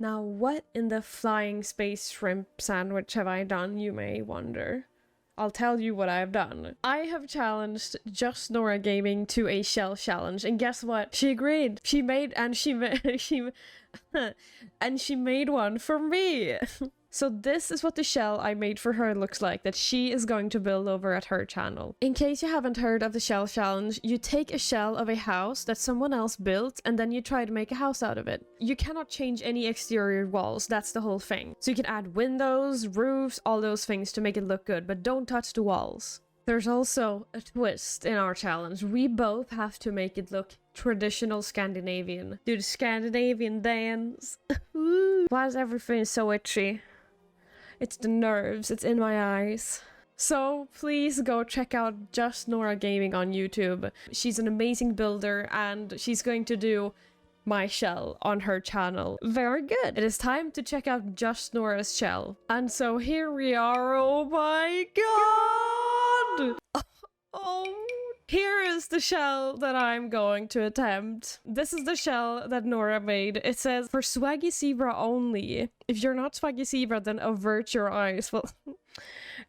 Now, what in the flying space shrimp sandwich have I done, you may wonder? I'll tell you what I've done. I have challenged JustNoraGaming to a shell challenge, and guess what? She agreed. She made one for me. So this is what the shell I made for her looks like, that she is going to build over at her channel. In case you haven't heard of the shell challenge, you take a shell of a house that someone else built and then you try to make a house out of it. You cannot change any exterior walls, that's the whole thing. So you can add windows, roofs, all those things to make it look good, but don't touch the walls. There's also a twist in our challenge. We both have to make it look traditional Scandinavian. Do the Scandinavian dance. Why is everything so itchy? It's the nerves, it's in my eyes. So please go check out JustNoraGaming on YouTube. She's an amazing builder and she's going to do my shell on her channel. Very good. It is time to check out Just Nora's shell. And so here we are. Oh my god! Oh, here is the shell that I'm going to attempt. This is the shell that Nora made. It says, for Swaggy Zebra only. If you're not Swaggy Zebra, then avert your eyes. Well,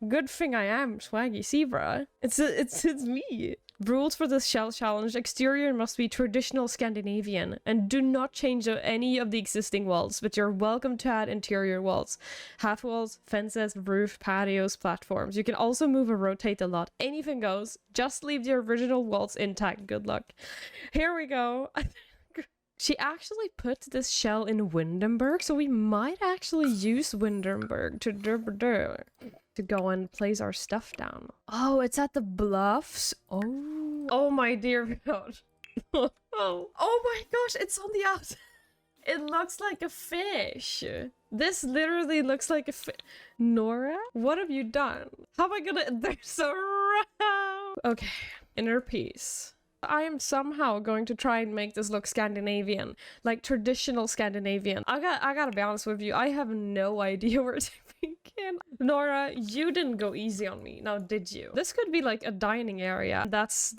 good thing I am Swaggy Zebra. It's me. Rules for this shell challenge: exterior must be traditional Scandinavian, and do not change any of the existing walls, but you're welcome to add interior walls. Half walls, fences, roof, patios, platforms. You can also move or rotate a lot. Anything goes. Just leave the original walls intact. Good luck. Here we go. She actually put this shell in Windenburg, so we might actually use Windenburg to go and place our stuff down. Oh, it's at the bluffs. Oh my dear god. Oh my gosh, it's on the outside. It looks like a fish. This literally looks like a fish. Nora, what have you done? How am I gonna? They're so round. Okay, inner peace. I am somehow going to try and make this look Scandinavian, like traditional Scandinavian. I gotta be honest with you, I have no idea where to begin. Nora, you didn't go easy on me, now did you? This could be like a dining area. That's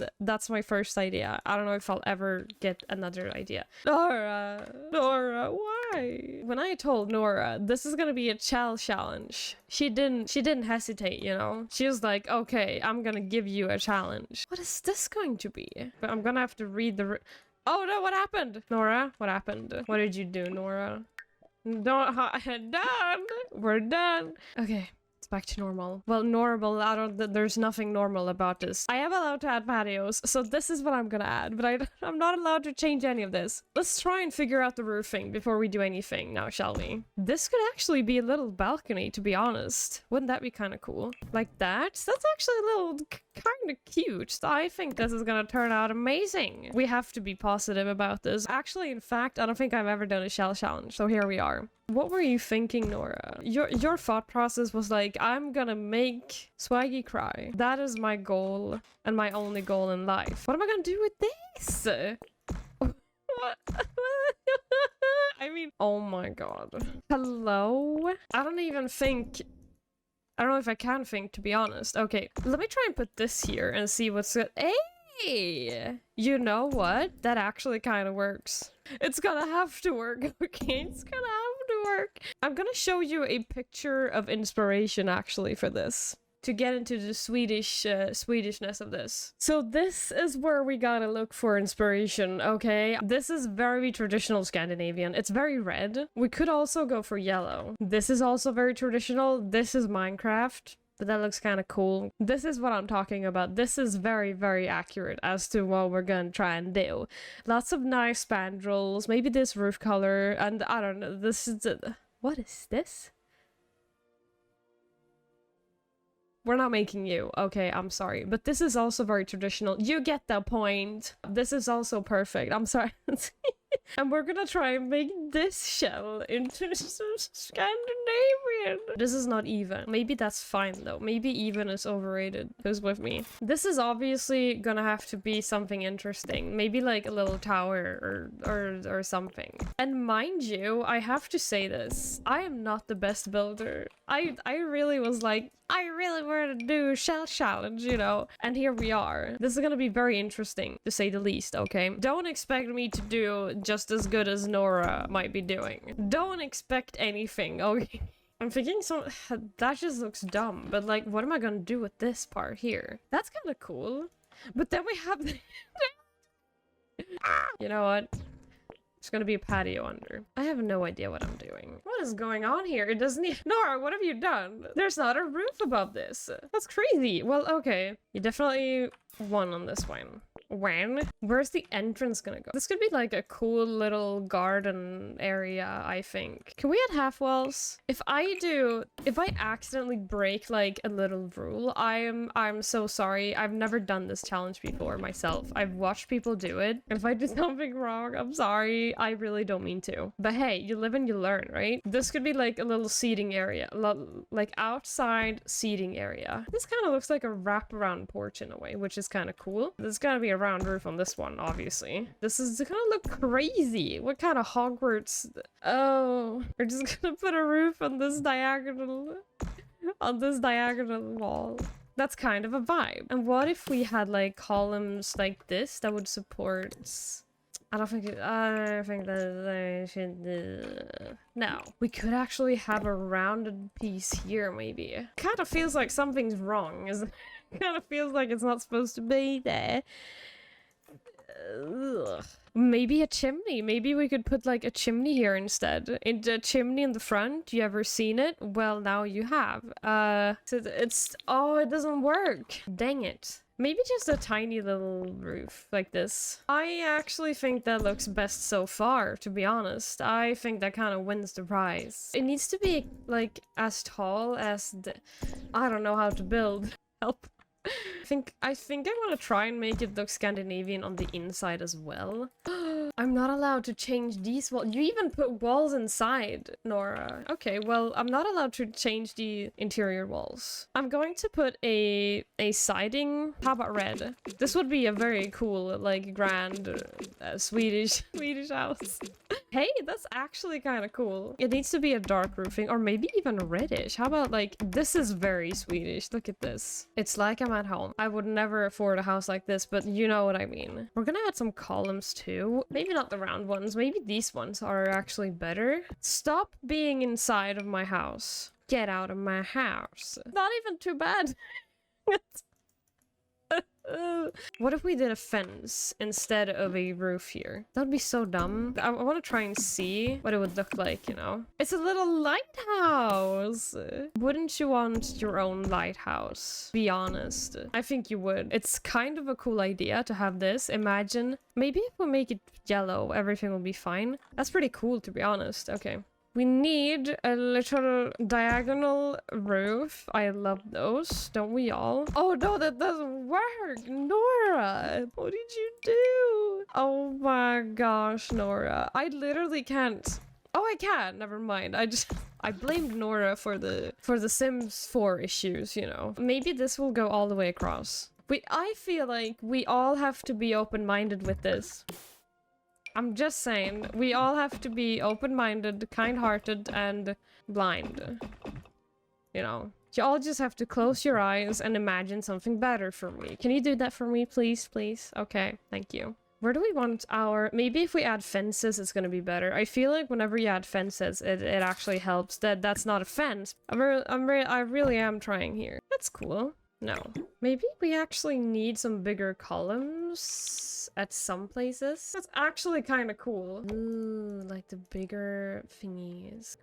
my first idea. I don't know if I'll ever get another idea. Nora, why? When I told Nora this is gonna be a shell challenge, she didn't hesitate, you know? She was like, okay, I'm gonna give you a challenge. What is this going to be? But I'm gonna have to read the... Oh no, what happened? Nora, what happened? What did you do, Nora? Done! We're done! Okay, it's back to normal. Well, normal, there's nothing normal about this. I am allowed to add patios, so this is what I'm gonna add, but I'm not allowed to change any of this. Let's try and figure out the roofing before we do anything now, shall we? This could actually be a little balcony, to be honest. Wouldn't that be kind of cool? Like that? That's actually a little kind of cute. I think this is gonna turn out amazing. We have to be positive about this. Actually, in fact, I don't think I've ever done a shell challenge, so here we are. What were you thinking, Nora? Your thought process was like, I'm gonna make Swaggy cry. That is my goal and my only goal in life. What am I gonna do with this? What? I mean, oh my god. Hello? I don't know if I can think, to be honest. Okay, let me try and put this here and see what's good. Hey! You know what? That actually kind of works. It's gonna have to work, okay? It's gonna have to work. I'm gonna show you a picture of inspiration, actually, for this. To get into the Swedishness of this. So this is where we gotta look for inspiration, okay? This is very traditional Scandinavian. It's very red. We could also go for yellow. This is also very traditional. This is Minecraft, but that looks kind of cool. This is what I'm talking about. This is very, very accurate as to what we're gonna try and do. Lots of nice spandrels, maybe this roof color, and I don't know, this is... What is this? We're not making you. Okay, I'm sorry. But this is also very traditional. You get the point. This is also perfect. I'm sorry. And we're gonna try and make this shell into Scandinavian. This is not even. Maybe that's fine though. Maybe even is overrated. Who's with me? This is obviously gonna have to be something interesting. Maybe like a little tower or something. And mind you, I have to say this. I am not the best builder. I really was like, I really wanted to do a shell challenge, you know? And here we are. This is gonna be very interesting, to say the least, okay? Don't expect me to do just as good as Nora might be doing. Don't expect anything, okay? I'm thinking that just looks dumb, but like, what am I gonna do with this part here? That's kind of cool. But then we have the you know what? It's gonna be a patio under. I have no idea what I'm doing. What is going on here? It doesn't even— Nora, what have you done? There's not a roof above this. That's crazy. Well, okay. You definitely won on this one. When? Where's the entrance gonna go? This could be like a cool little garden area, I think. Can we add half walls? If I accidentally break like a little rule, I'm so sorry. I've never done this challenge before myself. I've watched people do it. If I do something wrong, I'm sorry. I really don't mean to. But hey, you live and you learn, right? This could be like a little seating area, like outside seating area. This kind of looks like a wraparound porch in a way, which is kind of cool. There's gotta be a round roof on this one, obviously. This is gonna look crazy. What kind of Hogwarts? Oh, we're just gonna put a roof on this diagonal wall. That's kind of a vibe. And what if we had like columns like this that would support— I think that I should no. We could actually have a rounded piece here, maybe. Kind of feels like something's wrong. Kind of feels like it's not supposed to be there. Ugh. Maybe a chimney. Maybe we could put like a chimney here instead. A chimney in the front. You ever seen it? Well, now you have. So it's— oh, it doesn't work. Dang it. Maybe just a tiny little roof like this. I actually think that looks best so far, to be honest. I think that kind of wins the prize. It needs to be like as tall as the— I don't know how to build. Help. I think I want to try and make it look Scandinavian on the inside as well. I'm not allowed to change these walls. You even put walls inside, Nora. Okay, well, I'm not allowed to change the interior walls. I'm going to put a siding. How about red? This would be a very cool, like, grand Swedish house. Hey, that's actually kind of cool. It needs to be a dark roofing, or maybe even reddish. How about, like, this is very Swedish. Look at this. It's like I'm at home. I would never afford a house like this, but you know what I mean. We're gonna add some columns too. Maybe not the round ones. Maybe these ones are actually better. Stop being inside of my house. Get out of my house. Not even too bad. What if we did a fence instead of a roof here? That would be so dumb. I want to try and see what it would look like, you know? It's a little lighthouse! Wouldn't you want your own lighthouse? Be honest. I think you would. It's kind of a cool idea to have this. Imagine. Maybe if we make it yellow, everything will be fine. That's pretty cool, to be honest. Okay. We need a little diagonal roof. I love those. Don't we all? Oh no, that doesn't work! Nora! What did you do? Oh my gosh, Nora. I literally can't. Oh, I can. Never mind. I blamed Nora for the Sims 4 issues, you know. Maybe this will go all the way across. I feel like we all have to be open-minded with this. I'm just saying, we all have to be open-minded, kind-hearted, and blind. You know, you all just have to close your eyes and imagine something better for me. Can you do that for me, please, please? Okay, thank you. Where do we want our— maybe if we add fences, it's gonna be better. I feel like whenever you add fences, it actually helps. That's not a fence. I really am trying here. That's cool. No. Maybe we actually need some bigger columns at some places. That's actually kind of cool. Ooh, like the bigger thingies.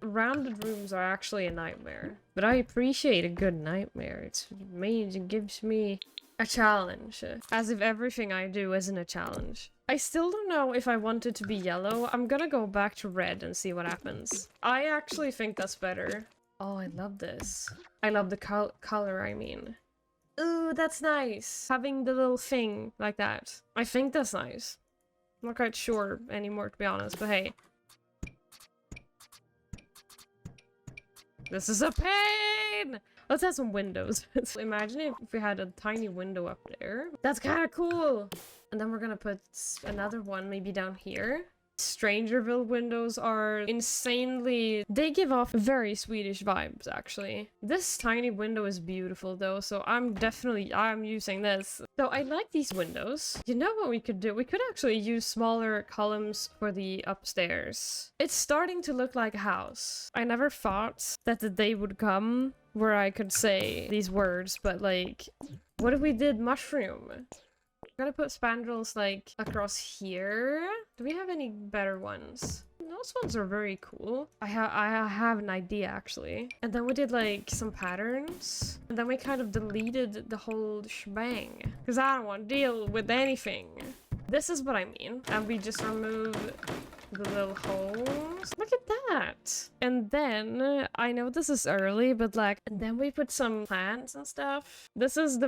Rounded rooms are actually a nightmare. But I appreciate a good nightmare. It gives me a challenge. As if everything I do isn't a challenge. I still don't know if I want it to be yellow. I'm gonna go back to red and see what happens. I actually think that's better. Oh, I love this. I love the color, I mean. Ooh, that's nice. Having the little thing like that. I think that's nice. I'm not quite sure anymore, to be honest, but hey. This is a pain! Let's add some windows. Imagine if we had a tiny window up there. That's kind of cool! And then we're gonna put another one maybe down here. Strangerville windows are insanely... They give off very Swedish vibes, actually. This tiny window is beautiful, though, so I'm using this. So I like these windows. You know what we could do? We could actually use smaller columns for the upstairs. It's starting to look like a house. I never thought that the day would come where I could say these words, but like, what if we did mushroom? I'm gonna put spandrels like across here. Do we have any better ones? Those ones are very cool. I have an idea actually. And then we did like some patterns. And then we kind of deleted the whole shebang. Because I don't want to deal with anything. This is what I mean. And we just remove the little holes. Look at that. And then, I know this is early, but like, and then we put some plants and stuff. This is the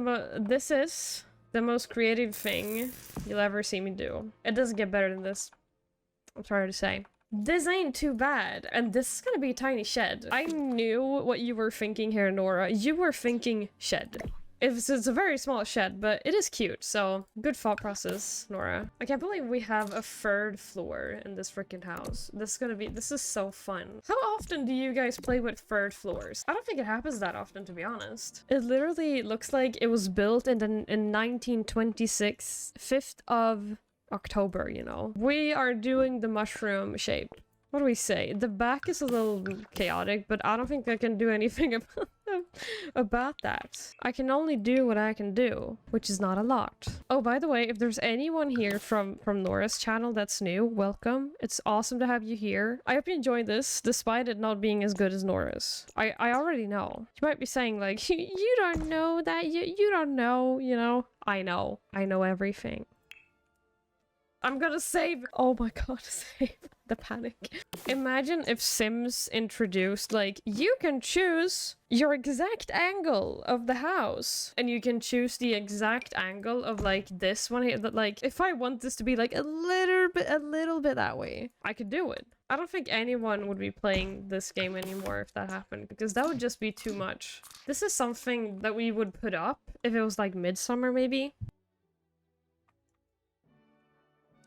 most creative thing you'll ever see me do. It doesn't get better than this. I'm sorry to say. This ain't too bad. And this is gonna be a tiny shed. I knew what you were thinking here, Nora. You were thinking shed. It's a very small shed, but it is cute, so good thought process, Nora. I can't believe we have a third floor in this freaking house. This is so fun. How often do you guys play with third floors? I don't think it happens that often, to be honest. It literally looks like it was built in 1926, 5th of October, you know. We are doing the mushroom shape. What do we say? The back is a little chaotic, but I don't think I can do anything about that. I can only do what I can do, which is not a lot. Oh, by the way, if there's anyone here from Nora's channel that's new, welcome. It's awesome to have you here. I hope you enjoyed this, despite it not being as good as Nora's. I already know. You might be saying like, you don't know that, you don't know, you know? I know everything. I'm gonna save. Oh my god, save the panic. Imagine if Sims introduced, like, you can choose your exact angle of the house. And you can choose the exact angle of, like, this one here. That, like, if I want this to be, like, a little bit that way, I could do it. I don't think anyone would be playing this game anymore if that happened, because that would just be too much. This is something that we would put up if it was, like, midsummer, maybe.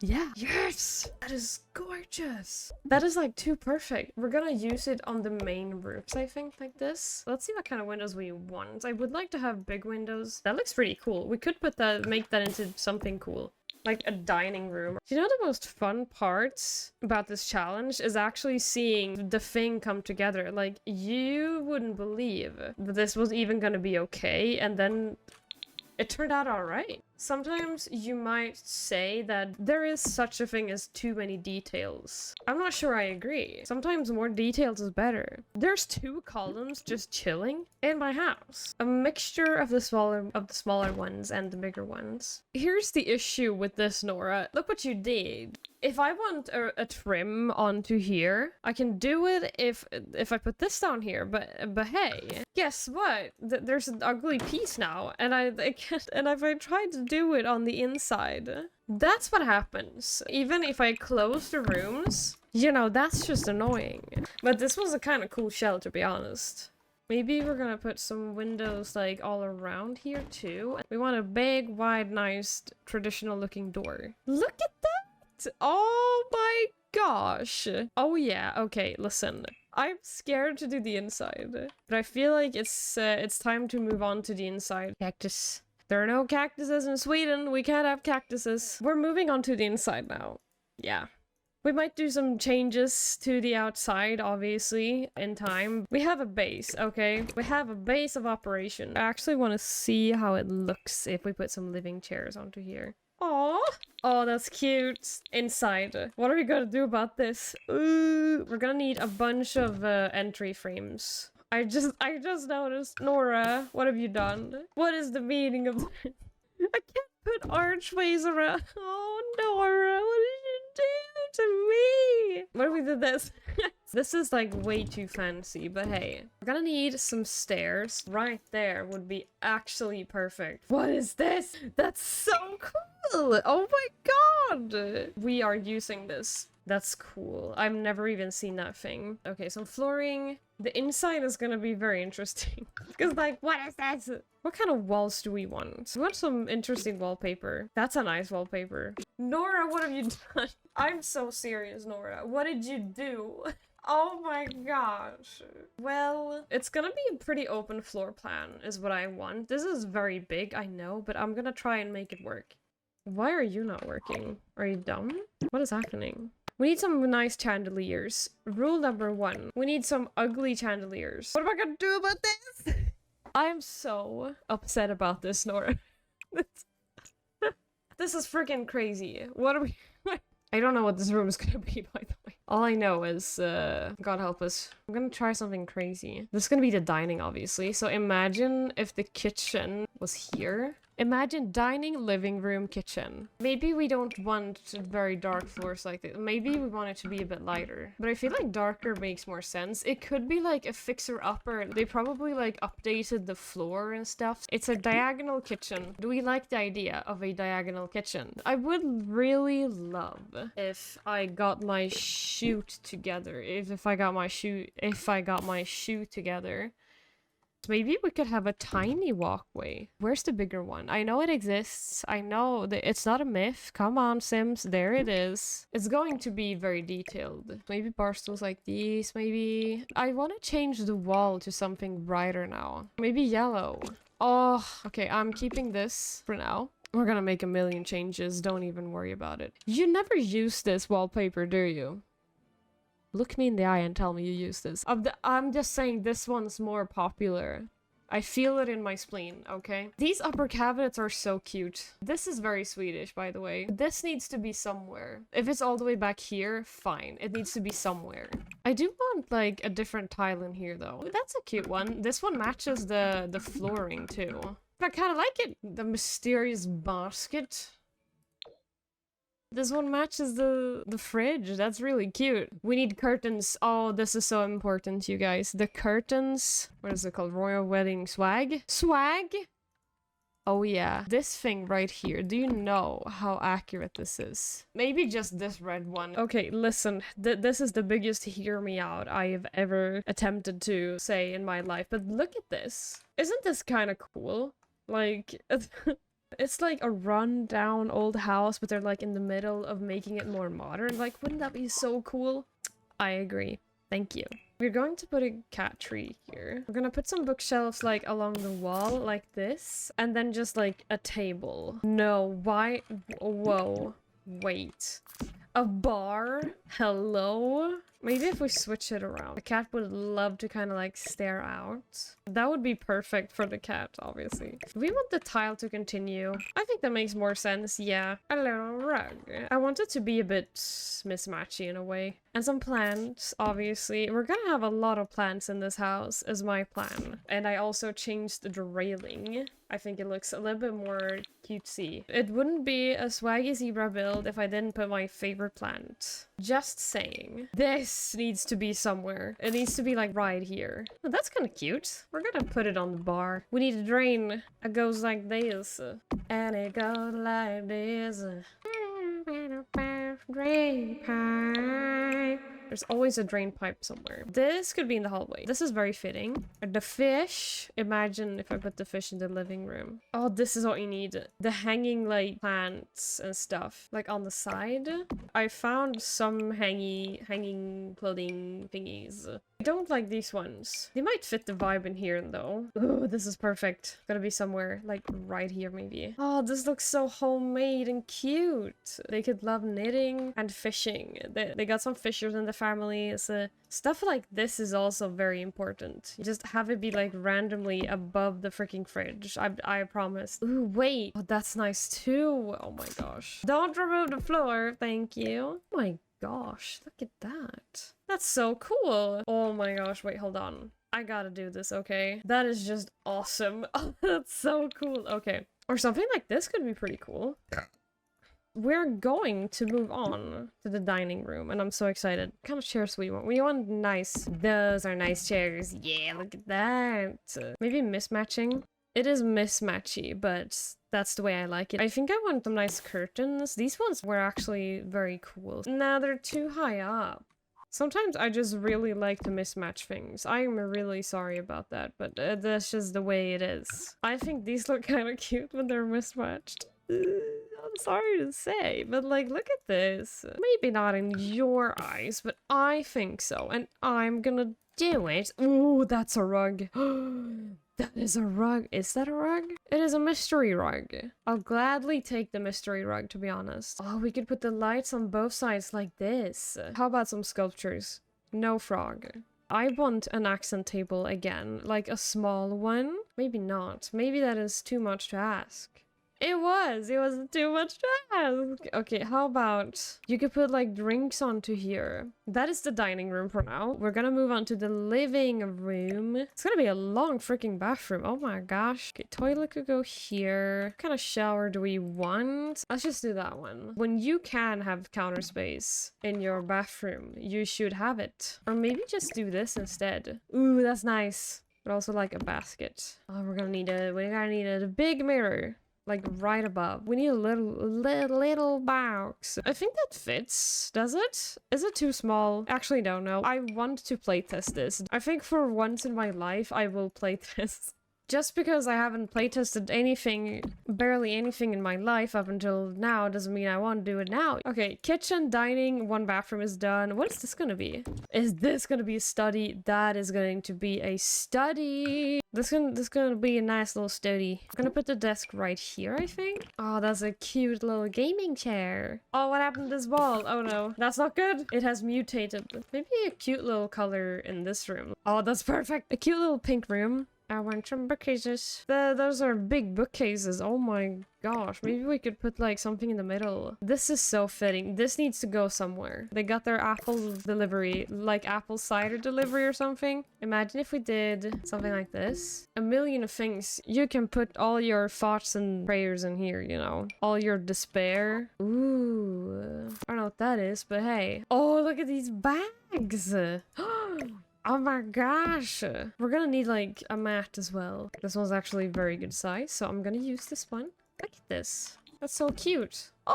Yeah. Yes! That is gorgeous! That is like too perfect. We're gonna use it on the main roofs, I think, like this. Let's see what kind of windows we want. I would like to have big windows. That looks pretty cool. We could make that into something cool. Like a dining room. You know, the most fun parts about this challenge is actually seeing the thing come together. Like, you wouldn't believe that this was even gonna be okay, and then it turned out alright. Sometimes you might say that there is such a thing as too many details. I'm not sure I agree. Sometimes more details is better. There's 2 columns just chilling in my house. A mixture of the smaller ones and the bigger ones. Here's the issue with this, Nora. Look what you did. If I want a trim onto here, I can do it if I put this down here, but hey, guess what? There's an ugly piece now, and I can't, and if I tried to do it on the inside, that's what happens. Even if I close the rooms, you know, that's just annoying. But this was a kind of cool shell, to be honest. Maybe we're gonna put some windows like all around here too. We want a big, wide, nice, traditional looking door. Look at that! Oh my gosh. Oh yeah, okay, listen. I'm scared to do the inside, but I feel like it's time to move on to the inside. Cactus. There are no cactuses in Sweden. We can't have cactuses. We're moving on to the inside now. Yeah. We might do some changes to the outside, obviously, in time. We have a base, okay? We have a base of operation. I actually want to see how it looks if we put some living chairs onto here. Aww. Oh, that's cute. Inside. What are we gonna do about this? Ooh, we're gonna need a bunch of entry frames. I just noticed. Nora, what have you done? What is the meaning of I can't put archways around. Oh, Nora, what did you do to me? What if we did this? This is like way too fancy, but hey. We're gonna need some stairs. Right there would be actually perfect. What is this? That's so cool! Oh my god! We are using this. That's cool. I've never even seen that thing. Okay, some flooring. The inside is gonna be very interesting. Because like, what is that? What kind of walls do we want? We want some interesting wallpaper. That's a nice wallpaper. Nora, what have you done? I'm so serious, Nora. What did you do? Oh my gosh. Well, it's gonna be a pretty open floor plan is what I want. This is very big, I know, but I'm gonna try and make it work. Why are you not working? Are you dumb? What is happening? We need some nice chandeliers. Rule number 1. We need some ugly chandeliers. What am I gonna do about this? I'm so upset about this, Nora. This is freaking crazy. What are we... I don't know what this room is gonna be, by the way. All I know is, God help us. I'm gonna try something crazy. This is gonna be the dining, obviously. So imagine if the kitchen was here. Imagine dining, living room, kitchen. Maybe we don't want very dark floors like this. Maybe we want it to be a bit lighter. But I feel like darker makes more sense. It could be like a fixer-upper. They probably like updated the floor and stuff. It's a diagonal kitchen. Do we like the idea of a diagonal kitchen? I would really love if I got my shoot together. If I got my shoe together. Maybe we could have a tiny walkway. Where's the bigger one? I know it exists. I know that it's not a myth. Come on, Sims. There it is. It's going to be very detailed. Maybe bar stools like these, maybe. I want to change the wall to something brighter now. Maybe yellow. Oh, okay. I'm keeping this for now. We're gonna make a million changes. Don't even worry about it. You never use this wallpaper, do you? Look me in the eye and tell me you use this. I'm just saying this one's more popular. I feel it in my spleen, okay? These upper cabinets are so cute. This is very Swedish, by the way. This needs to be somewhere. If it's all the way back here, fine. It needs to be somewhere. I do want, like, a different tile in here, though. That's a cute one. This one matches the flooring, too. I kind of like it. The mysterious basket. This one matches the fridge. That's really cute. We need curtains. Oh, this is so important, you guys. The curtains. What is it called? Royal wedding swag? Swag? Oh yeah. This thing right here. Do you know how accurate this is? Maybe just this red one. Okay, listen. This is the biggest hear me out I have ever attempted to say in my life. But look at this. Isn't this kind of cool? Like... It's like a run-down old house, but they're like in the middle of making it more modern. Like, wouldn't that be so cool? I agree. Thank you. We're going to put a cat tree here. We're gonna put some bookshelves like along the wall like this. And then just like a table. No, why? Whoa. Wait. A bar? Hello? Maybe if we switch it around. The cat would love to kind of like stare out. That would be perfect for the cat, obviously. We want the tile to continue. I think that makes more sense, yeah. A little rug. I want it to be a bit mismatchy in a way. And some plants, obviously. We're gonna have a lot of plants in this house, is my plan. And I also changed the railing. I think it looks a little bit more cutesy. It wouldn't be a swaggy zebra build if I didn't put my favorite plant. Just saying. This needs to be somewhere. It needs to be like right here. Oh, that's kind of cute. We're gonna put it on the bar. We need a drain. It goes like this. And it goes like this. Drain pipe. There's always a drain pipe somewhere. This could be in the hallway. This is very fitting. The fish. Imagine if I put the fish in the living room. Oh, this is what you need. The hanging like plants and stuff. Like on the side. I found some hanging clothing thingies. I don't like these ones. They might fit the vibe in here though. Oh, this is perfect. Gotta be somewhere like right here maybe. Oh, this looks so homemade and cute. They could love knitting and fishing. They got some fishers in the family. So stuff like this is also very important. You just have it be like randomly above the freaking fridge. I promise. Ooh, wait. Oh, that's nice too. Oh my gosh. Don't remove the floor. Thank you. Oh my gosh. Look at that. That's so cool. Oh my gosh. Wait, hold on. I gotta do this, okay? That is just awesome. Oh, that's so cool. Okay. Or something like this could be pretty cool. We're going to move on to the dining room, and I'm so excited. What kind of chairs do we want? We want nice. Those are nice chairs. Yeah, look at that. Maybe mismatching. It is mismatchy, but that's the way I like it. I think I want some nice curtains. These ones were actually very cool. Nah, they're too high up. Sometimes I just really like to mismatch things. I'm really sorry about that, but that's just the way it is. I think these look kind of cute when they're mismatched. I'm sorry to say, but like, look at this. Maybe not in your eyes, but I think so, and I'm gonna do it. Ooh, that's a rug. That is a rug. Is that a rug? It is a mystery rug. I'll gladly take the mystery rug, to be honest. Oh, we could put the lights on both sides like this. How about some sculptures? No frog. I want an accent table again, like a small one. Maybe not. Maybe that is too much to ask. It wasn't too much to ask. Okay, how about you could put like drinks onto here. That is the dining room for now. We're gonna move on to the living room. It's gonna be a long freaking bathroom. Oh my gosh. Okay, toilet could go here. What kind of shower do we want? Let's just do that one. When you can have counter space in your bathroom, you should have it. Or maybe just do this instead. Ooh, that's nice. But also like a basket. Oh, we're gonna need a big mirror. Like right above. We need a little box. I think that fits. Does it? Is it too small? Actually, don't know. I want to playtest this. I think for once in my life, I will playtest. Just because I haven't playtested anything, barely anything in my life up until now, doesn't mean I want to do it now. Okay, kitchen, dining, one bathroom is done. What is this gonna be? Is this gonna be a study? That is going to be a study. This gonna be a nice little study. I'm gonna put the desk right here, I think. Oh, that's a cute little gaming chair. Oh, what happened to this wall? Oh no, that's not good. It has mutated. Maybe a cute little color in this room. Oh, that's perfect. A cute little pink room. I want some bookcases. Those are big bookcases. Oh my gosh. Maybe we could put like something in the middle. This is so fitting. This needs to go somewhere. They got their apple delivery, like apple cider delivery or something. Imagine if we did something like this. A million of things. You can put all your thoughts and prayers in here, you know. All your despair. Ooh. I don't know what that is, but hey. Oh, look at these bags. Oh my gosh. We're gonna need like a mat as well. This one's actually very good size, so I'm gonna use this one. Look at this. That's so cute. Oh,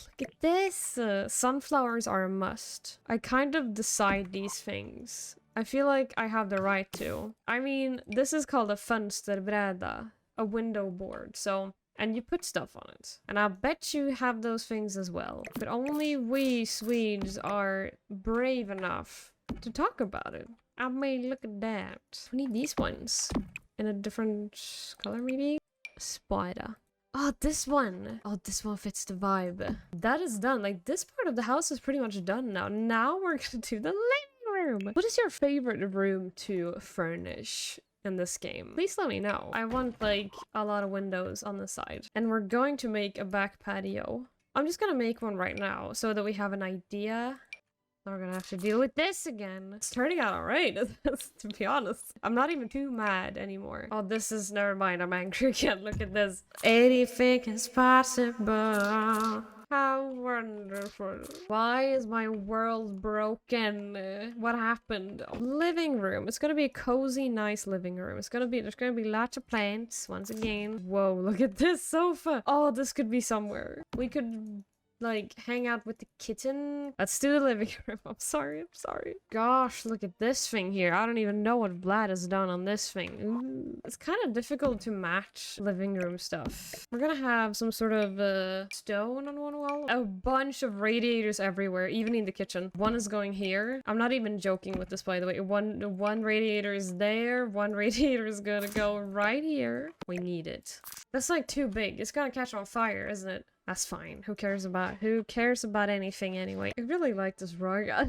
look at this. Sunflowers are a must. I kind of decide these things. I feel like I have the right to. I mean, this is called a fönsterbräda, a window board, so... And you put stuff on it. And I bet you have those things as well. But only we Swedes are brave enough to talk about it. I mean, look at that. We need these ones. In a different color, maybe? Spider. Oh, this one. Oh, this one fits the vibe. That is done. Like, this part of the house is pretty much done now. Now we're gonna do the living room. What is your favorite room to furnish in this game? Please let me know. I want, like, a lot of windows on the side. And we're going to make a back patio. I'm just gonna make one right now so that we have an idea. We're gonna have to deal with this again. It's turning out alright, to be honest. I'm not even too mad anymore. Oh, this is... Never mind, I'm angry again. Look at this. Anything is possible. How wonderful. Why is my world broken? What happened? Living room. It's gonna be a cozy, nice living room. There's gonna be lots of plants, once again. Whoa, look at this sofa. Oh, this could be somewhere. We could... like, hang out with the kitten. Let's do the living room. I'm sorry. Gosh, look at this thing here. I don't even know what Vlad has done on this thing. Ooh. It's kind of difficult to match living room stuff. We're gonna have some sort of stone on one wall. A bunch of radiators everywhere, even in the kitchen. One is going here. I'm not even joking with this, by the way. One radiator is there. One radiator is gonna go right here. We need it. That's like too big. It's gonna catch on fire, isn't it? That's fine. Who cares about anything anyway? I really like this rug. I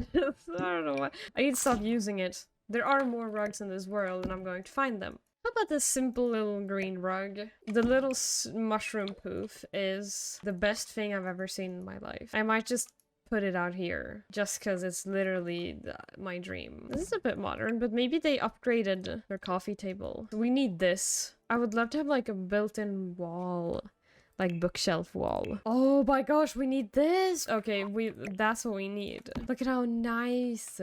don't know why. I need to stop using it. There are more rugs in this world and I'm going to find them. How about this simple little green rug? The little mushroom poof is the best thing I've ever seen in my life. I might just put it out here just because it's literally my dream. This is a bit modern, but maybe they upgraded their coffee table. We need this. I would love to have like a built-in wall. Like bookshelf wall. Oh my gosh, we need this. Okay, that's what we need. Look at how nice.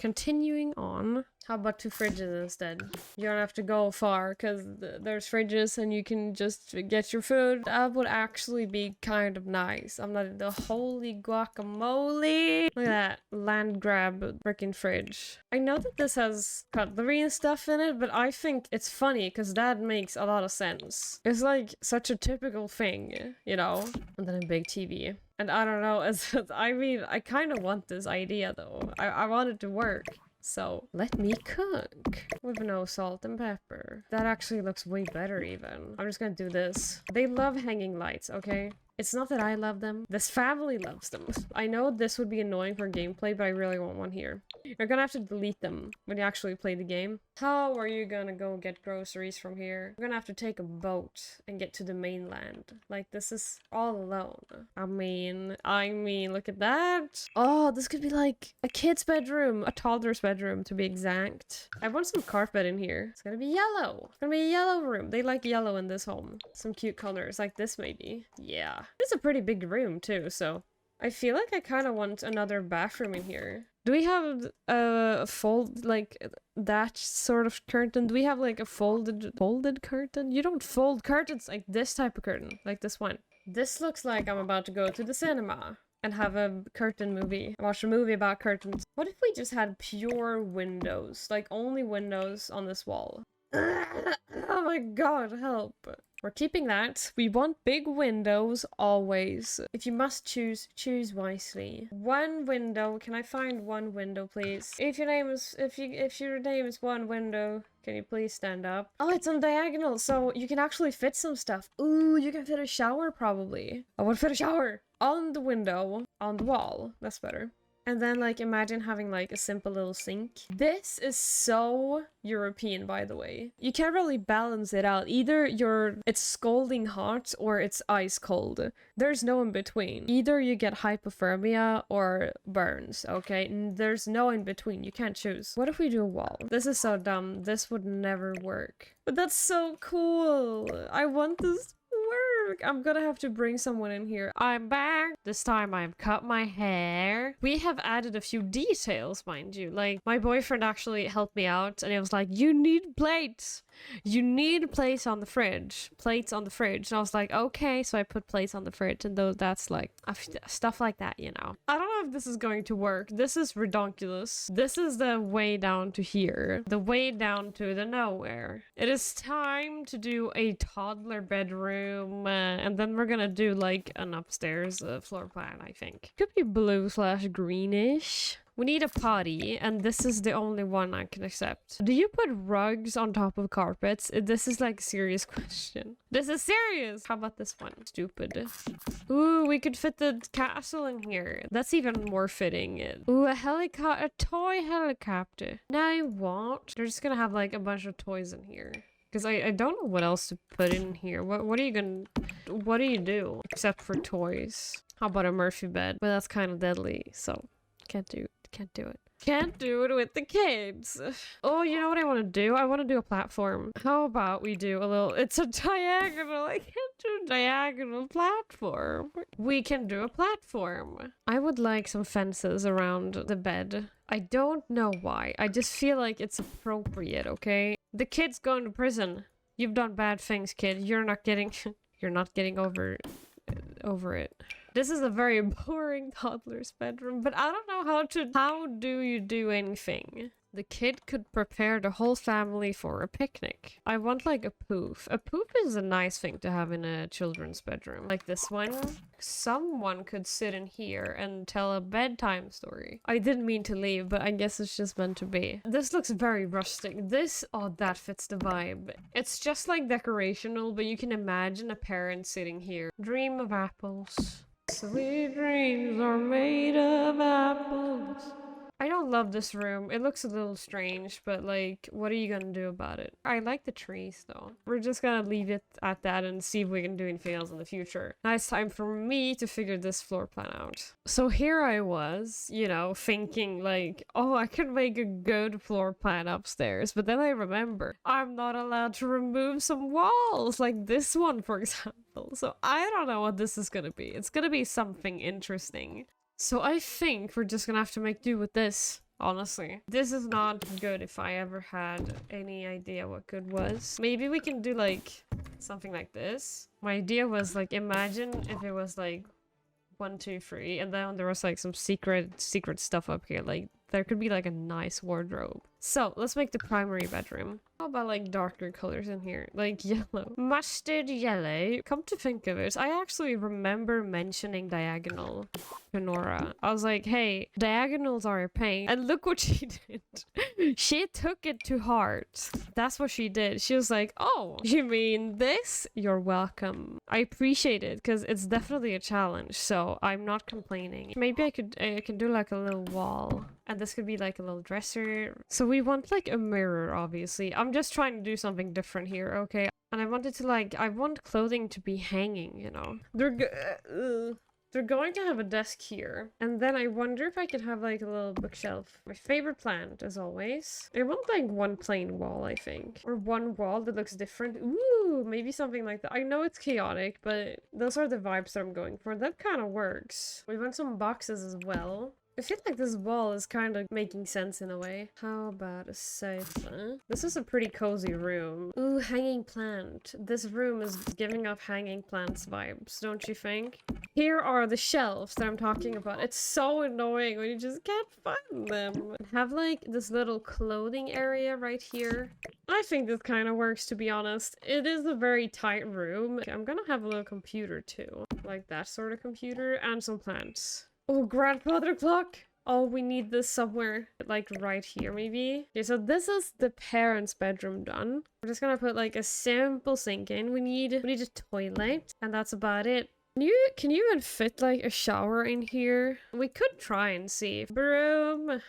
Continuing on. How about 2 fridges instead? You don't have to go far because there's fridges and you can just get your food. That would actually be kind of nice. I'm not the holy guacamole. Look at that land grab freaking fridge. I know that this has cutlery and stuff in it, but I think it's funny because that makes a lot of sense. It's like such a typical thing, you know? And then a big TV. And I don't know, I mean, I kind of want this idea though. I want it to work. So let me cook with no salt and pepper. That actually looks way better even. I'm just gonna do this. They love hanging lights, okay? It's not that I love them. This family loves them. I know this would be annoying for gameplay, but I really want one here. You're gonna have to delete them when you actually play the game. How are you gonna go get groceries from here? You're gonna have to take a boat and get to the mainland. Like, this is all alone. I mean, look at that. Oh, this could be like a kid's bedroom, a toddler's bedroom to be exact. I want some carpet in here. It's gonna be yellow. It's gonna be a yellow room. They like yellow in this home. Some cute colors like this maybe. Yeah. It's a pretty big room too, so I feel like I kind of want another bathroom in here. Do we have a fold, like that sort of curtain? Do we have like a folded curtain? You don't fold curtains like this type of curtain, like this one. This looks like I'm about to go to the cinema and have a curtain movie. Watch a movie about curtains. What if we just had pure windows, like only windows on this wall? Oh my god, help. We're keeping that. We want big windows always. If you must choose, choose wisely. One window. Can I find one window, please? If your name is one window, can you please stand up? Oh, it's on diagonal, so you can actually fit some stuff. Ooh, you can fit a shower probably. I want to fit a shower on the window, on the wall. That's better. And then, like, imagine having, like, a simple little sink. This is so European, by the way. You can't really balance it out. Either it's scalding hot or it's ice cold. There's no in between. Either you get hypothermia or burns, okay? There's no in between. You can't choose. What if we do a wall? This is so dumb. This would never work. But that's so cool. I want this. I'm gonna have to bring someone in here. I'm back. This time I've cut my hair. We have added a few details, mind you. Like, my boyfriend actually helped me out and he was like, you need plates. You need plates on the fridge. Plates on the fridge. And I was like, okay. So I put plates on the fridge and that's like stuff like that, you know. I don't know if this is going to work. This is redonkulous. This is the way down to here. The way down to the nowhere. It is time to do a toddler bedroom. And then we're gonna do like an upstairs floor plan, I think. Could be blue/greenish. We need a potty, and this is the only one I can accept. Do you put rugs on top of carpets? This is like a serious question. This is serious! How about this one? Stupid. Ooh, we could fit the castle in here. That's even more fitting. Ooh, a toy helicopter. Now what? They're just gonna have like a bunch of toys in here. Because I don't know what else to put in here. What do you do? Except for toys. How about a Murphy bed? But that's kind of deadly, so can't do it. Can't do it with the kids. Oh, you know what I want to do? I want to do a platform. How about we do a little... It's a diagonal. I can't do a diagonal platform. We can do a platform. I would like some fences around the bed. I don't know why. I just feel like it's appropriate, okay? The kid's going to prison. You've done bad things, kid. You're not getting over it. This is a very boring toddler's bedroom, but I don't know how do you do anything? The kid could prepare the whole family for a picnic. I want like a poof. A poof is a nice thing to have in a children's bedroom. Like this one. Someone could sit in here and tell a bedtime story. I didn't mean to leave, but I guess it's just meant to be. This looks very rustic. That fits the vibe. It's just like decorational, but you can imagine a parent sitting here. Dream of apples. Sweet dreams are made of apples. I don't love this room. It looks a little strange, but like, what are you gonna do about it? I like the trees though. We're just gonna leave it at that and see if we can do anything else in the future. Now it's time for me to figure this floor plan out. So here I was, you know, thinking like, oh, I could make a good floor plan upstairs. But then I remember I'm not allowed to remove some walls like this one, for example. So I don't know what this is gonna be. It's gonna be something interesting. So I think we're just gonna have to make do with this. honestly. This is not good if I ever had any idea what good was. Maybe we can do like something like this. My idea was like, imagine if it was like 1, 2, 3, and then there was like some secret stuff up here. Like there could be like a nice wardrobe. So let's make the primary bedroom. How about like darker colors in here? Like yellow. Mustard yellow. Come to think of it, I actually remember mentioning diagonal to Nora. I was like, hey, diagonals are a pain. And look what she did. She took it to heart. That's what she did. She was like, oh, you mean this? You're welcome. I appreciate it because it's definitely a challenge. So I'm not complaining. Maybe I can do like a little wall. And this could be like a little dresser. So we want like a mirror, obviously. I'm just trying to do something different here, okay? And I wanted to like, I want clothing to be hanging, you know? They're going to have a desk here. And then I wonder if I could have like a little bookshelf. My favorite plant, as always. I want like one plain wall, I think. Or one wall that looks different. Ooh, maybe something like that. I know it's chaotic, but those are the vibes that I'm going for. That kind of works. We want some boxes as well. I feel like this wall is kind of making sense in a way. How about a sofa? This is a pretty cozy room. Ooh, hanging plant. This room is giving off hanging plants vibes, don't you think? Here are the shelves that I'm talking about. It's so annoying when you just can't find them. Have like this little clothing area right here. I think this kind of works, to be honest. It is a very tight room. I'm gonna have a little computer too. Like that sort of computer and some plants. Oh, grandfather clock! Oh, we need this somewhere, like right here maybe. Okay, so this is the parents' bedroom done. We're just gonna put like a simple sink in. We need a toilet, and that's about it. Can you even fit like a shower in here? We could try and see. Broom,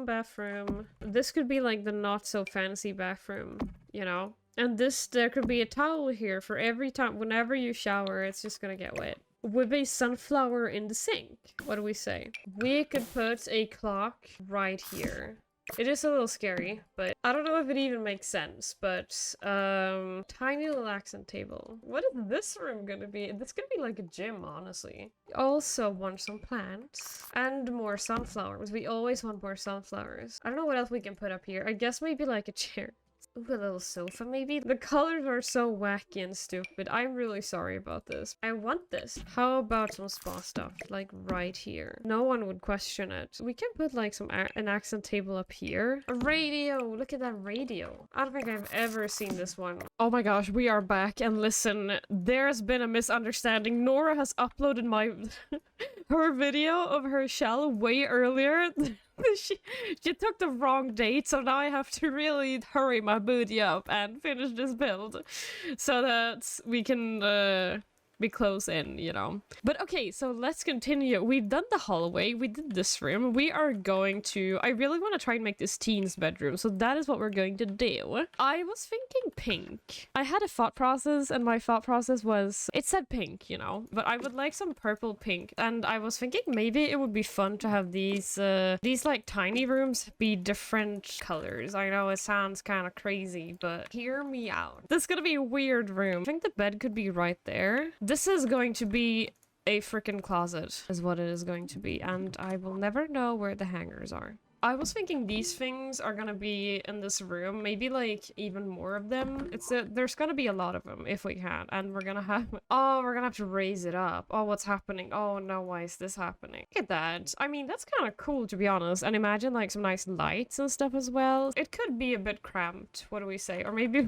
bathroom. This could be like the not so fancy bathroom, you know? And there could be a towel here for every time, whenever you shower, it's just gonna get wet. With a sunflower in the sink. What do we say? We could put a clock right here. It is a little scary, but I don't know if it even makes sense, but tiny little accent table. What is this room gonna be? This could be like a gym, honestly. Also want some plants and more sunflowers. We always want more sunflowers. I don't know what else we can put up here. I guess maybe like a chair. Ooh, a little sofa maybe? The colors are so wacky and stupid. I'm really sorry about this. I want this. How about some spa stuff? Like right here. No one would question it. We can put like an accent table up here. A radio! Look at that radio. I don't think I've ever seen this one. Oh my gosh, we are back. And listen, there's been a misunderstanding. Nora has uploaded her video of her shell way earlier. She took the wrong date, so now I have to really hurry my booty up and finish this build so that we can be close in, you know. But okay, so let's continue. We've done the hallway, we did this room. We are going to, I really want to try and make this teen's bedroom, so that is what we're going to do. I was thinking pink. I had a thought process, and my thought process was, it said pink, you know, but I would like some purple pink. And I was thinking maybe it would be fun to have these like tiny rooms be different colors. I know it sounds kind of crazy, but hear me out. This is gonna be a weird room. I think the bed could be right there. This is going to be a freaking closet, is what it is going to be, and I will never know where the hangers are. I was thinking these things are gonna be in this room, maybe like even more of them. There's gonna be a lot of them if we can, and we're gonna have to raise it up. Oh, what's happening? Oh no, why is this happening? Look at that. I mean, that's kind of cool, to be honest. And imagine like some nice lights and stuff as well. It could be a bit cramped, what do we say? Or maybe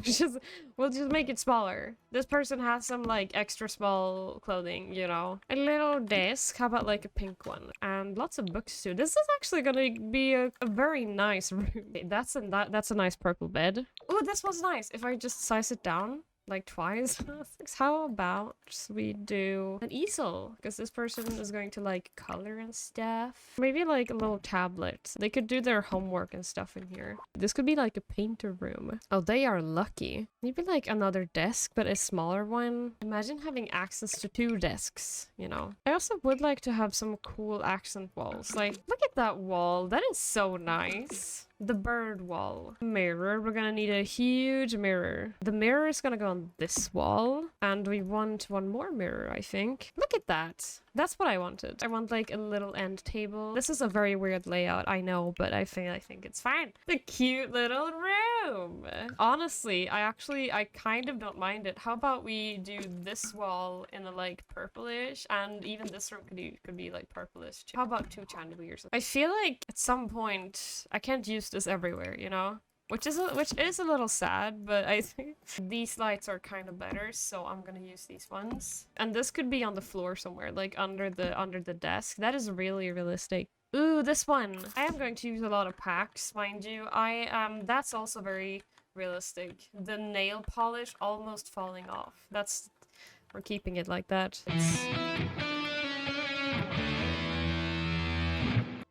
we'll just make it smaller. This person has some like extra small clothing, you know. A little desk, how about like a pink one? And lots of books too. This is actually gonna be a very nice room. That's a nice purple bed. Oh, this was nice. If I just size it down like twice. How about we do an easel? Because this person is going to like color and stuff. Maybe like a little tablet. They could do their homework and stuff in here. This could be like a painter room. Oh, they are lucky. Maybe like another desk, but a smaller one. Imagine having access to 2 desks, you know. I also would like to have some cool accent walls. Like, look at that wall. That is so nice. The bird wall. Mirror. We're gonna need a huge mirror. The mirror is gonna go on this wall. And we want one more mirror, I think. Look at that. That's what I wanted. I want like a little end table. This is a very weird layout, I know, but I think it's fine. The cute little room. Honestly, I kind of don't mind it. How about we do this wall in a like purplish, and even this room could be like purplish too. How about 2 chandeliers? I feel like at some point I can't use this everywhere, you know? Which is a little sad, but I think these lights are kind of better, so I'm gonna use these ones. And this could be on the floor somewhere, like under the desk. That is really realistic. Ooh, this one. I am going to use a lot of packs, mind you. That's also very realistic. The nail polish almost falling off. We're keeping it like that.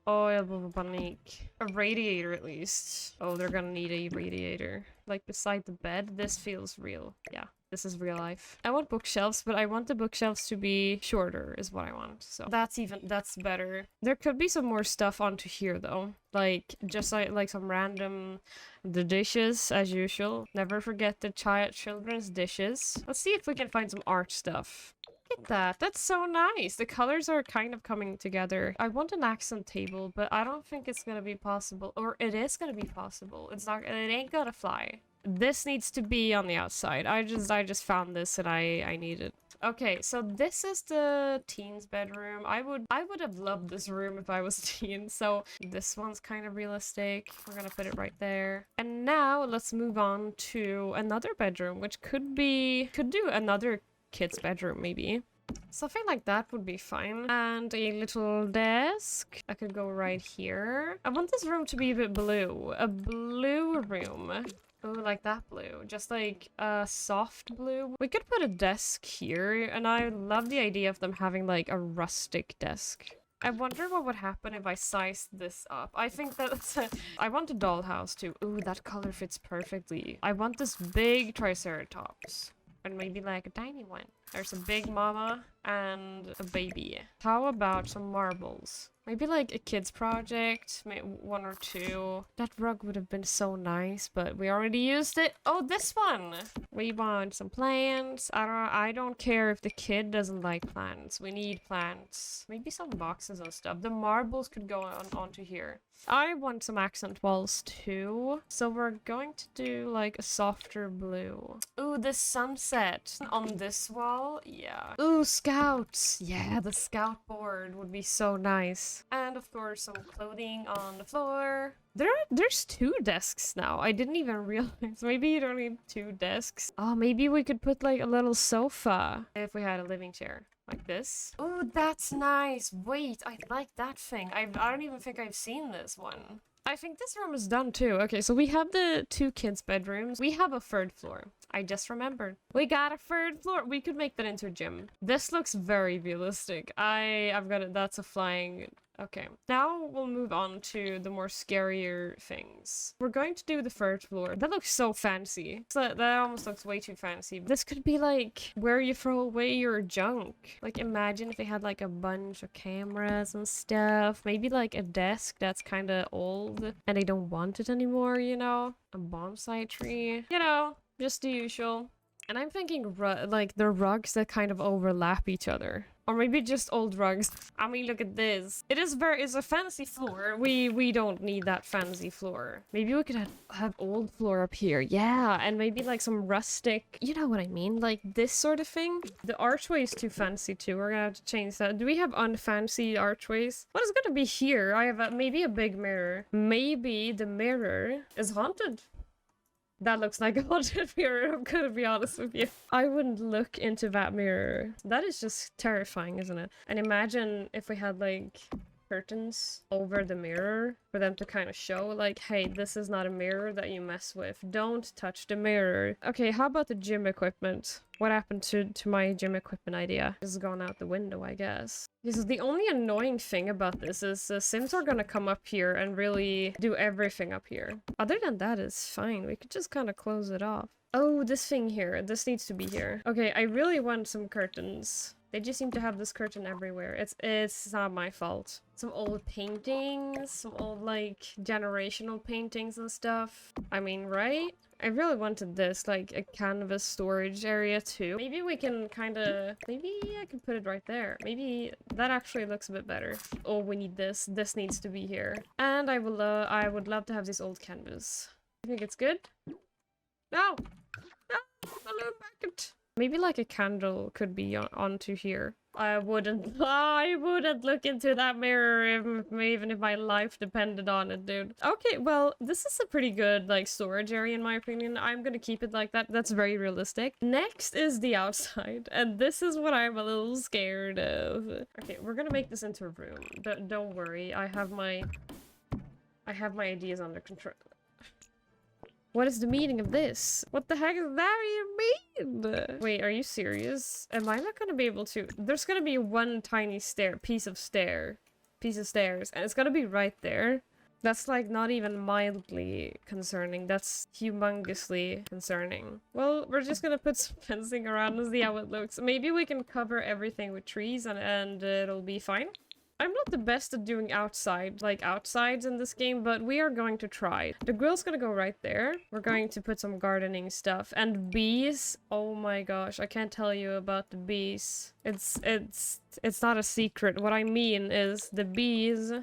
Oh, jag får panik. A radiator at least. Oh, they're gonna need a radiator. Like beside the bed, this feels real. Yeah, this is real life. I want bookshelves, but I want the bookshelves to be shorter is what I want. So that's better. There could be some more stuff onto here though. Like, just like some random, the dishes as usual. Never forget the children's dishes. Let's see if we can find some art stuff. Look at that. That's so nice. The colors are kind of coming together. I want an accent table, but I don't think it's gonna be possible. Or it is gonna be possible. It ain't gonna fly. This needs to be on the outside. I just found this and I need it. Okay, so this is the teen's bedroom. I would have loved this room if I was a teen. So this one's kind of realistic. We're gonna put it right there. And now let's move on to another bedroom, which could do another kid's bedroom maybe. Something like that would be fine. And a little desk. I could go right here. I want this room to be a bit blue. A blue room. Oh, like that blue. Just like a soft blue. We could put a desk here, and I love the idea of them having like a rustic desk. I wonder what would happen if I sized this up. I think that's I want a dollhouse too. Ooh, that color fits perfectly. I want this big triceratops. And maybe like a tiny one. There's a big mama and a baby. How about some marbles? Maybe like a kid's project, maybe 1 or 2. That rug would have been so nice, but we already used it. Oh, this one! We want some plants. I don't care if the kid doesn't like plants. We need plants. Maybe some boxes and stuff. The marbles could go onto here. I want some accent walls too. So we're going to do like a softer blue. Ooh, the sunset on this wall. Yeah. Ooh, scouts. Yeah, the scout board would be so nice. And of course, some clothing on the floor. There's 2 desks now. I didn't even realize. Maybe you don't need 2 desks. Oh, maybe we could put like a little sofa if we had a living chair. Like this. Oh, that's nice. Wait, I like that thing. I don't even think I've seen this one. I think this room is done too. Okay, so we have the 2 kids' bedrooms. We have a 3rd floor. I just remembered. We got a 3rd floor. We could make that into a gym. This looks very realistic. I've got it. That's a flying... Okay, now we'll move on to the more scarier things. We're going to do the 3rd floor. That looks so fancy. So that almost looks way too fancy. This could be like where you throw away your junk. Like imagine if they had like a bunch of cameras and stuff. Maybe like a desk that's kind of old and they don't want it anymore, you know? A bonsai tree. You know, just the usual. And I'm thinking like the rugs that kind of overlap each other. Or maybe just old rugs. I mean, look at this. It's a fancy floor. We don't need that fancy floor. Maybe we could have old floor up here. Yeah, and maybe like some rustic, you know what I mean? Like this sort of thing. The archway is too fancy too. We're gonna have to change that. Do we have unfancy archways? What is gonna be here? I have maybe a big mirror. Maybe the mirror is haunted. That looks like a haunted mirror, I'm gonna be honest with you. I wouldn't look into that mirror. That is just terrifying, isn't it? And imagine if we had like curtains over the mirror for them to kind of show like, hey, this is not a mirror that you mess with. Don't touch the mirror. Okay, how about the gym equipment? What happened to my gym equipment idea? This has gone out the window, I guess. Because the only annoying thing about this is the Sims are gonna come up here and really do everything up here. Other than that, it's fine. We could just kind of close it off. Oh, this thing here. This needs to be here. Okay, I really want some curtains. They just seem to have this curtain everywhere. It's not my fault. Some old paintings, some old like generational paintings and stuff. I mean, right? I really wanted this, like a canvas storage area too. Maybe we can maybe I can put it right there. Maybe that actually looks a bit better. Oh, we need this. This needs to be here. And I would love to have this old canvas. I think it's good. No! No! Balloon bucket! Maybe like a candle could be onto here. I wouldn't look into that mirror even if my life depended on it, dude. Okay, well, this is a pretty good, like, storage area in my opinion. I'm gonna keep it like that. That's very realistic. Next is the outside, and this is what I'm a little scared of. Okay, we're gonna make this into a room. Don't worry, I have my ideas under control. What is the meaning of this? What the heck does that even mean? Wait, are you serious? Am I not gonna be able to? There's gonna be one tiny piece of stairs, and it's gonna be right there. That's like not even mildly concerning. That's humongously concerning. Well, we're just gonna put some fencing around and see how it looks. Maybe we can cover everything with trees and it'll be fine. I'm not the best at doing outsides in this game, but we are going to try. The grill's gonna go right there. We're going to put some gardening stuff. And bees, oh my gosh, I can't tell you about the bees. It's not a secret. What I mean is the bees,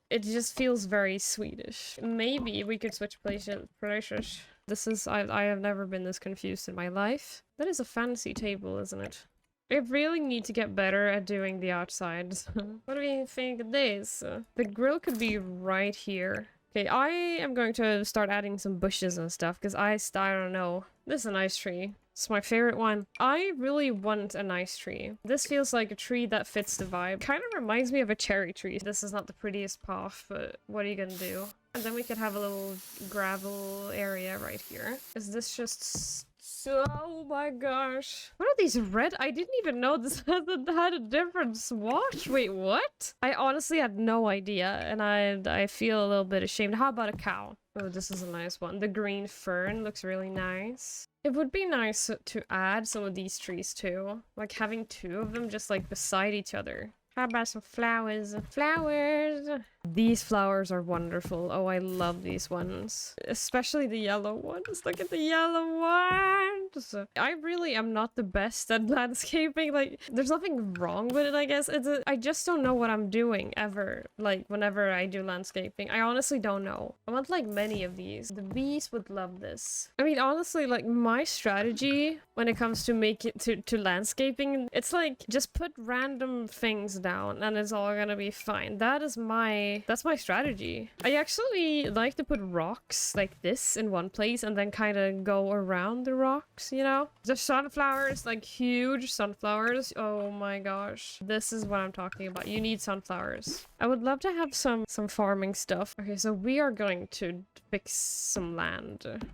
it just feels very Swedish. Maybe we could switch places. This is, I have never been this confused in my life. That is a fancy table, isn't it? I really need to get better at doing the outsides. What do you think of this? The grill could be right here. Okay, I am going to start adding some bushes and stuff because I don't know. This is a nice tree. It's my favorite one. I really want a nice tree. This feels like a tree that fits the vibe. Kind of reminds me of a cherry tree. This is not the prettiest path, but what are you gonna do? And then we could have a little gravel area right here. Is this just... Oh my gosh. What are these red? I didn't even know this had a different swatch. Wait, what? I honestly had no idea, and I feel a little bit ashamed. How about a cow? Oh, this is a nice one. The green fern looks really nice. It would be nice to add some of these trees too. Like having two of them just like beside each other. How about some flowers? Flowers! These flowers are wonderful. Oh, I love these ones. Especially the yellow ones. Look at the yellow ones! I really am not the best at landscaping. Like, there's nothing wrong with it, I guess. I just don't know what I'm doing, ever. Like, whenever I do landscaping. I honestly don't know. I want, like, many of these. The bees would love this. I mean, honestly, like, my strategy when it comes to landscaping, it's like, just put random things down and it's all gonna be fine. That's my strategy. I actually like to put rocks like this in one place and then kind of go around the rocks, you know? The sunflowers, like huge sunflowers. Oh my gosh. This is what I'm talking about. You need sunflowers. I would love to have some farming stuff. Okay, so we are going to fix some land.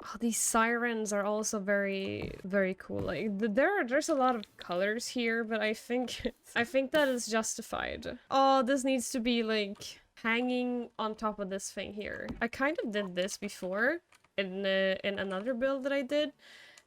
Oh, these sirens are also very, very cool. Like, there's a lot of colors here, but I think that is justified. Oh, this needs to be, like, hanging on top of this thing here. I kind of did this before in another build that I did,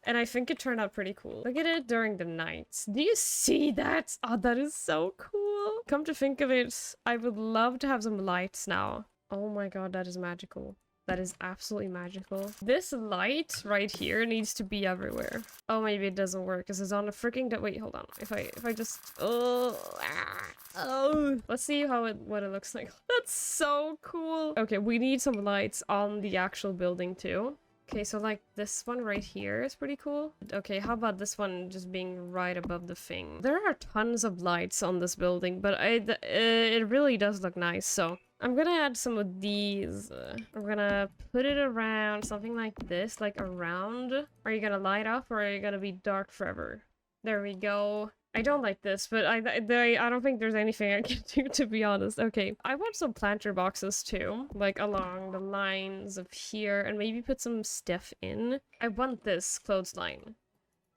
and I think it turned out pretty cool. Look at it during the night. Do you see that? Oh, that is so cool. Come to think of it, I would love to have some lights now. Oh my god, that is magical. That is absolutely magical. This light right here needs to be everywhere. Oh, maybe it doesn't work because it's on a freaking... Wait, hold on. If I just... Oh. Let's see what it looks like. That's so cool. Okay, we need some lights on the actual building too. Okay, so like this one right here is pretty cool. Okay, how about this one just being right above the thing? There are tons of lights on this building, but it really does look nice, so... I'm gonna add some of these. I'm gonna put it around something like this, like around. Are you gonna light up or are you gonna be dark forever? There we go. I don't like this, but I don't think there's anything I can do, to be honest. Okay, I want some planter boxes too, like along the lines of here, and maybe put some stuff in. I want this clothesline.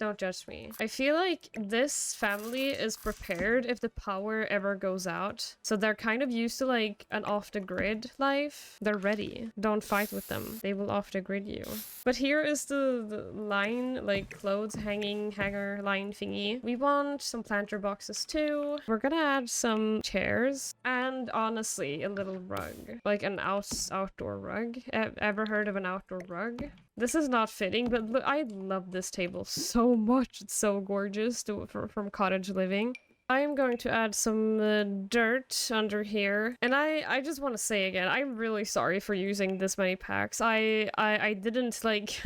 Don't judge me. I feel like this family is prepared if the power ever goes out. So they're kind of used to like an off-the-grid life. They're ready. Don't fight with them. They will off-the-grid you. But here is the line, like clothes hanger line thingy. We want some planter boxes too. We're gonna add some chairs and honestly a little rug, like an outdoor rug. Ever heard of an outdoor rug? This is not fitting, but look, I love this table so much. It's so gorgeous from cottage living. I'm going to add some dirt under here. And I just want to say again, I'm really sorry for using this many packs. I didn't like,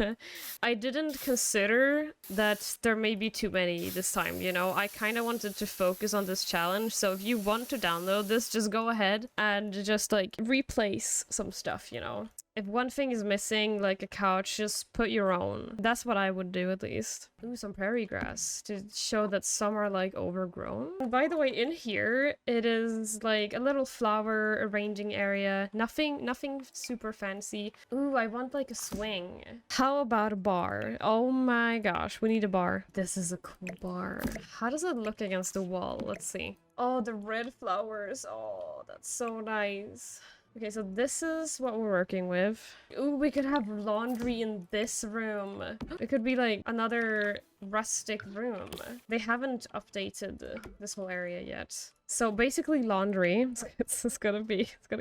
I didn't consider that there may be too many this time, you know? I kind of wanted to focus on this challenge. So if you want to download this, just go ahead and just like replace some stuff, you know? If one thing is missing, like a couch, just put your own. That's what I would do at least. Ooh, some prairie grass to show that some are like overgrown. And by the way, in here, it is like a little flower arranging area. Nothing super fancy. Ooh, I want like a swing. How about a bar? Oh my gosh, we need a bar. This is a cool bar. How does it look against the wall? Let's see. Oh, the red flowers. Oh, that's so nice. Okay, so this is what we're working with. Ooh, we could have laundry in this room. It could be like another rustic room. They haven't updated this whole area yet. So basically laundry. It's gonna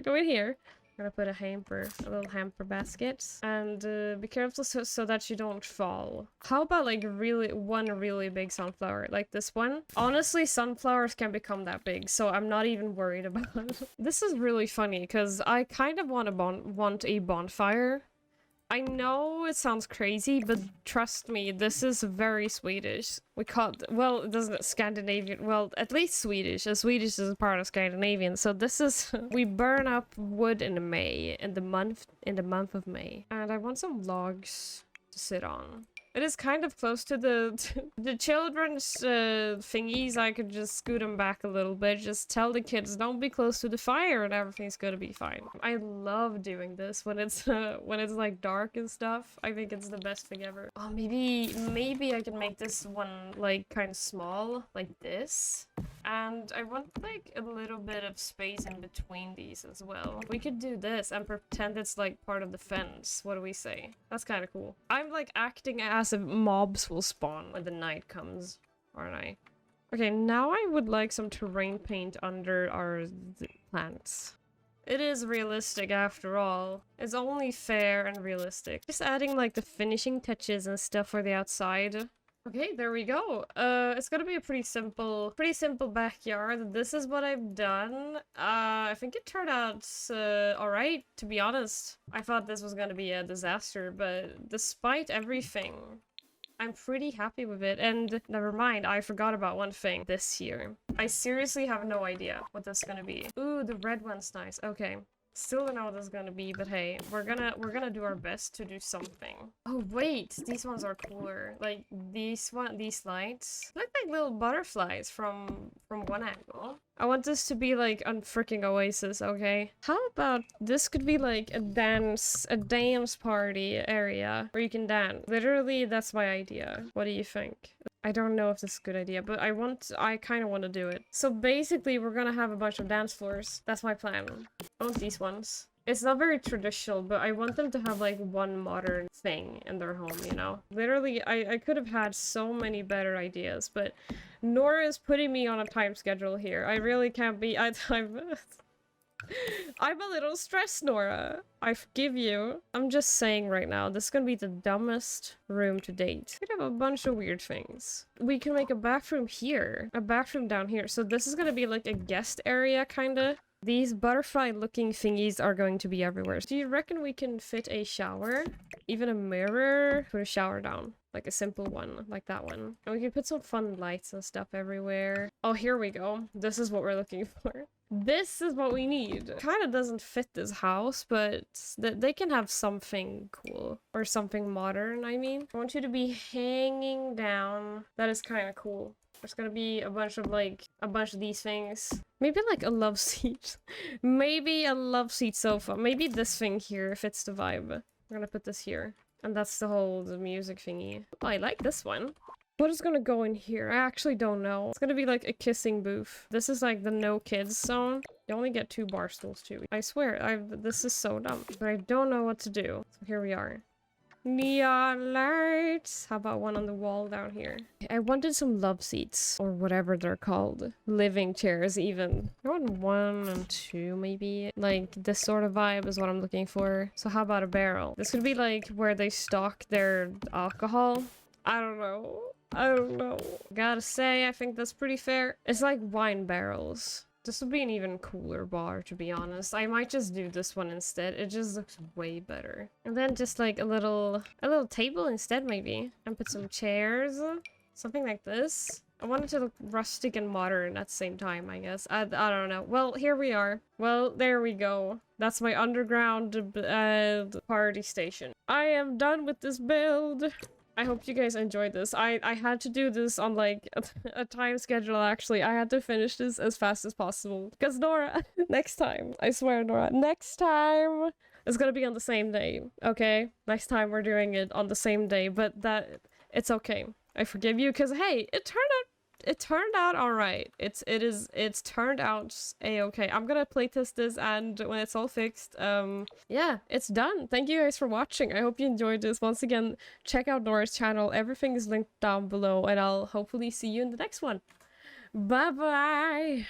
go in here. I'm gonna put a little hamper basket, and be careful so that you don't fall. How about like one really big sunflower, like this one? Honestly, sunflowers can become that big, so I'm not even worried about it. This is really funny because I kind of want a bonfire. I know it sounds crazy, but trust me, this is very Swedish. We call it, well, it doesn't Scandinavian, well, at least Swedish, as Swedish is a part of Scandinavian. So this is, we burn up wood in May, in the month of May. And I want some logs to sit on. It is kind of close to the children's thingies. I could just scoot them back a little bit. Just tell the kids don't be close to the fire and everything's gonna be fine. I love doing this when it's like dark and stuff. I think it's the best thing ever. Oh, maybe I can make this one like kind of small, like this. And I want like a little bit of space in between these as well. We could do this and pretend it's like part of the fence. What do we say? That's kind of cool. I'm like acting as if mobs will spawn when the night comes, aren't I? Okay, now I would like some terrain paint under our plants. It is realistic after all. It's only fair and realistic. Just adding like the finishing touches and stuff for the outside. Okay, there we go. It's gonna be a pretty simple backyard. This is what I've done. I think it turned out alright, to be honest. I thought this was gonna be a disaster, but despite everything, I'm pretty happy with it. And never mind, I forgot about one thing this year. I seriously have no idea what this is gonna be. Ooh, the red one's nice. Okay. Still don't know what this is gonna be, but hey, we're gonna do our best to do something. Oh wait, these ones are cooler. Like these lights look like little butterflies from one angle. I want this to be like a freaking oasis, okay? How about this could be like a dance party area where you can dance. Literally, that's my idea. What do you think? I don't know if this is a good idea, but I kind of want to do it. So basically, we're gonna have a bunch of dance floors. That's my plan. I want these ones. It's not very traditional, but I want them to have like one modern thing in their home, you know? Literally, I could have had so many better ideas, but Nora is putting me on a time schedule here. I really can't be... I'm a little stressed, Nora. I forgive you. I'm just saying right now, this is gonna be the dumbest room to date. We could have a bunch of weird things. We can make a bathroom here, a bathroom down here. So this is gonna be like a guest area, kinda. These butterfly-looking thingies are going to be everywhere. Do you reckon we can fit a shower? Even a mirror? Put a shower down. Like a simple one, like that one. And we can put some fun lights and stuff everywhere. Oh, here we go. This is what we're looking for. This is what we need. Kind of doesn't fit this house, but they can have something cool. Or something modern, I mean. I want you to be hanging down. That is kind of cool. There's gonna be a bunch of these things. Maybe like a love seat. Maybe a love seat sofa. Maybe this thing here fits the vibe. I'm gonna put this here. And that's the music thingy. Oh, I like this one. What is gonna go in here? I actually don't know. It's gonna be like a kissing booth. This is like the no kids zone. You only get 2 bar stools too. I swear, this is so dumb. But I don't know what to do. So here we are. Neon lights. How about one on the wall down here? I wanted some love seats or whatever they're called. Living chairs even. I want 1 and 2 maybe. Like this sort of vibe is what I'm looking for. So how about a barrel? This could be like where they stock their alcohol. I don't know. I don't know. Gotta say, I think that's pretty fair. It's like wine barrels. This would be an even cooler bar, to be honest. I might just do this one instead. It just looks way better. And then just like a little table instead, maybe. And put some chairs. Something like this. I want it to look rustic and modern at the same time, I guess. I don't know. Well, here we are. Well, there we go. That's my underground party station. I am done with this build. I hope you guys enjoyed this. I had to do this on like a time schedule actually. I had to finish this as fast as possible. Because Nora, next time, I swear Nora, next time it's gonna be on the same day, okay? Next time we're doing it on the same day, but it's okay. I forgive you because hey, it turned out alright. It's turned out a-okay. I'm gonna playtest this and when it's all fixed, yeah, it's done. Thank you guys for watching. I hope you enjoyed this. Once again, check out Nora's channel. Everything is linked down below and I'll hopefully see you in the next one. Bye bye!